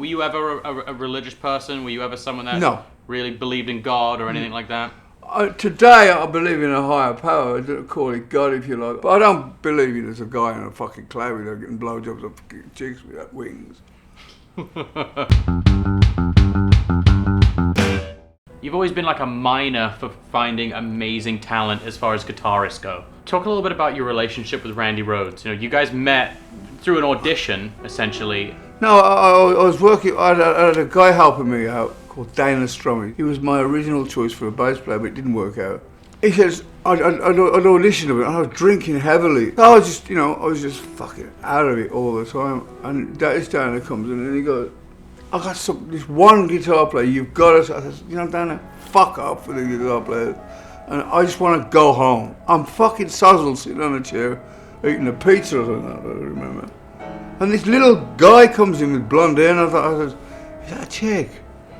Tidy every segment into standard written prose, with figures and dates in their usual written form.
Were you ever a religious person? Were you ever someone that No. really believed in God or anything like that? Today I believe in a higher power. I don't call it God if you like. But I don't believe it as a guy in a fucking cloud with getting blowjobs of chicks with wings. You've always been like a miner for finding amazing talent as far as guitarists go. Talk a little bit about your relationship with Randy Rhoads. You know, you guys met through an audition, essentially. No, I was working. I had a guy helping me out called Dana Strummy. He was my original choice for a bass player, but it didn't work out. He says I'd auditioned him, and I was drinking heavily. I was just fucking out of it all the time. And this Dana comes in and he goes, I got this one guitar player, you've got to. I said, Dana, fuck off with the guitar players. And I just want to go home. I'm fucking sozzled sitting on a chair eating a pizza or something, I don't remember. And this little guy comes in with blonde hair, and I said, is that a chick?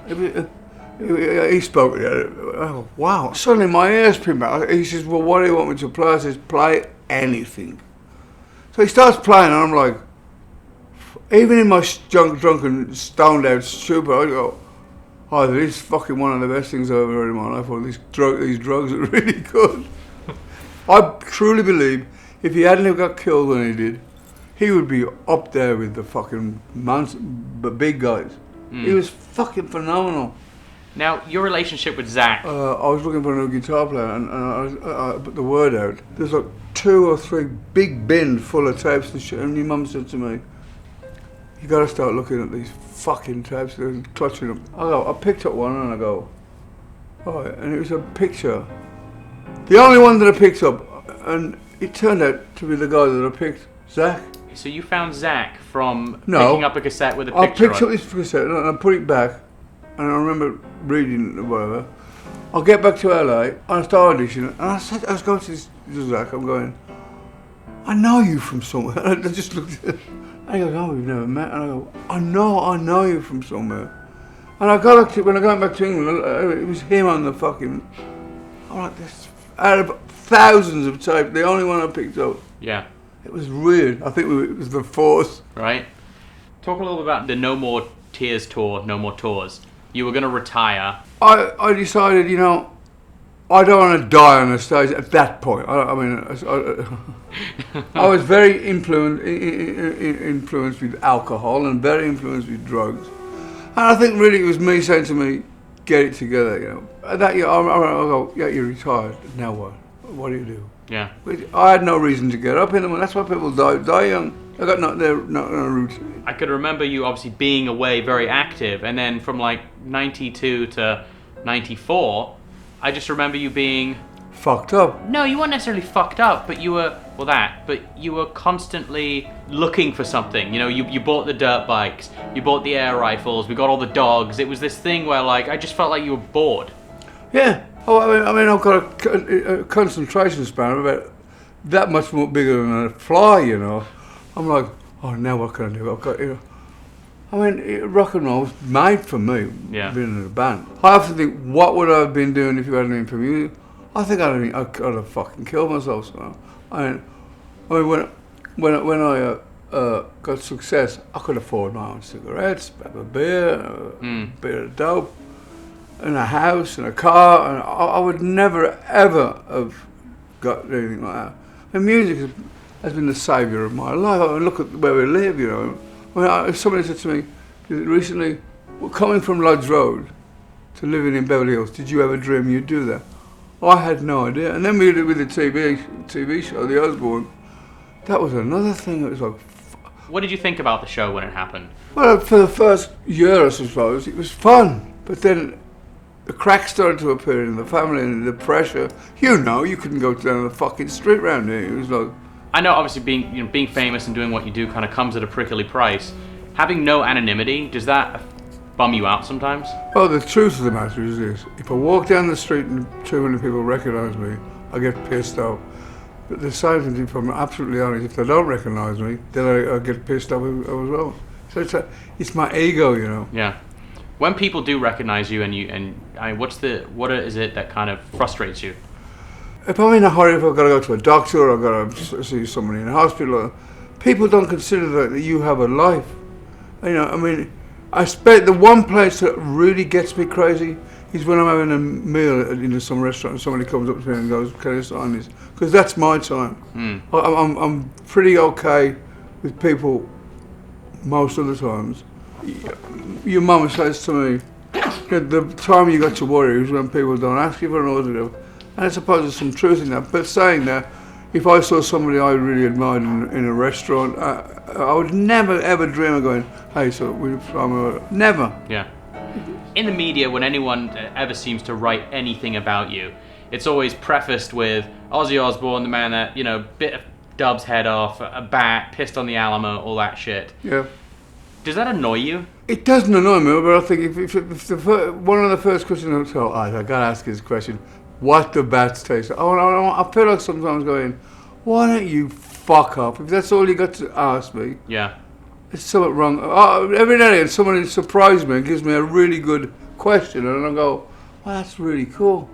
He spoke to me. Oh, wow. Suddenly my ears pinned back. He says, well, what do you want me to play? I says, play anything. So he starts playing, and I'm like, even in my drunken, stoned out stupor, I go, oh, this is fucking one of the best things I've ever heard in my life. Or these drugs are really good. I truly believe if he hadn't have got killed when he did, he would be up there with the fucking big guys. He was fucking phenomenal. Now, your relationship with Zakk. I was looking for a new guitar player, and I put the word out. There's like 2 or 3 big bins full of tapes and shit, and your mum said to me, you gotta start looking at these fucking tapes and clutching them. I picked up one and I go, oh, and it was a picture. The only one that I picked up, and it turned out to be the guy that I picked, Zakk. So you found Zakk from picking up a cassette with a picture I picked up this cassette and I put it back, and I remember reading whatever. I'll get back to LA, and I started auditioning, and I was going to this Zakk, I'm going, I know you from somewhere. And I just looked at it. And he goes, oh, we've never met. And I go, I know you from somewhere. And I got back to, when I got back to England, it was him on the fucking, I'm like, this, out of thousands of tapes, the only one I picked up. Yeah. It was weird. I think it was the force. Right. Talk a little bit about the No More Tears tour, No More Tours. You were going to retire. I decided, I don't want to die on the stage at that point. I was very influenced with alcohol and very influenced with drugs. And I think really it was me saying to me, get it together, That year, I go, yeah, you're retired. Now what? What do you do? Yeah. I had no reason to get up in them, and that's why people die young. I got no routine. I could remember you obviously being away very active, and then from like 92 to 94, I just remember you being fucked up. No, you weren't necessarily fucked up, but you were but you were constantly looking for something. You bought the dirt bikes, you bought the air rifles, we got all the dogs. It was this thing where like I just felt like you were bored. Yeah. Oh, I mean, I've got a concentration span about that much more bigger than a fly. I'm like, oh, now what can I do? I've got, I mean, rock and roll was made for me, yeah. Being in a band. I often think, what would I have been doing if you hadn't been for music? I think I'd have fucking killed myself. So. I mean, when I got success, I could afford my own cigarettes, have a beer, a bit of dope, and a house and a car, and I would never ever have got anything like that. And music has been the saviour of my life. I mean, look at where we live, When somebody said to me recently, well, coming from Lodge Road to living in Beverly Hills, did you ever dream you'd do that? I had no idea. And then we did it with the TV show, the Osbournes. That was another thing. It was like. What did you think about the show when it happened? Well, for the first year, I suppose, it was fun. But then the cracks started to appear in the family and the pressure. You couldn't go down the fucking street round here. It was like. I know, obviously, being famous and doing what you do kind of comes at a prickly price. Having no anonymity, does that bum you out sometimes? Well, the truth of the matter is this. If I walk down the street and too many people recognise me, I get pissed off. But the same thing, if I'm absolutely honest, if they don't recognise me, then I get pissed off as well. So it's my ego, Yeah. When people do recognise you, what is it that kind of frustrates you? If I'm in a hurry, if I've got to go to a doctor or I've got to see somebody in a hospital, people don't consider that you have a life. I mean, I expect the one place that really gets me crazy is when I'm having a meal in some restaurant and somebody comes up to me and goes, "Can I sign this?" Because that's my time. I'm pretty okay with people most of the times. Your mum says to me, the time you got to worry is when people don't ask you for an autograph. And I suppose there's some truth in that. But saying that, if I saw somebody I really admired in a restaurant, I would never ever dream of going, "Hey, so never." Yeah. In the media, when anyone ever seems to write anything about you, it's always prefaced with Ozzy Osbourne, the man that, bit of Dub's head off, a bat, pissed on the Alamo, all that shit. Yeah. Does that annoy you? It doesn't annoy me, but I think if one of the first questions I tell, I gotta ask this question: what do bats taste like? I feel like sometimes going, why don't you fuck up? If that's all you got to ask me, Yeah. there's something wrong. Every now and then, someone surprises me and gives me a really good question, and I go, well, that's really cool.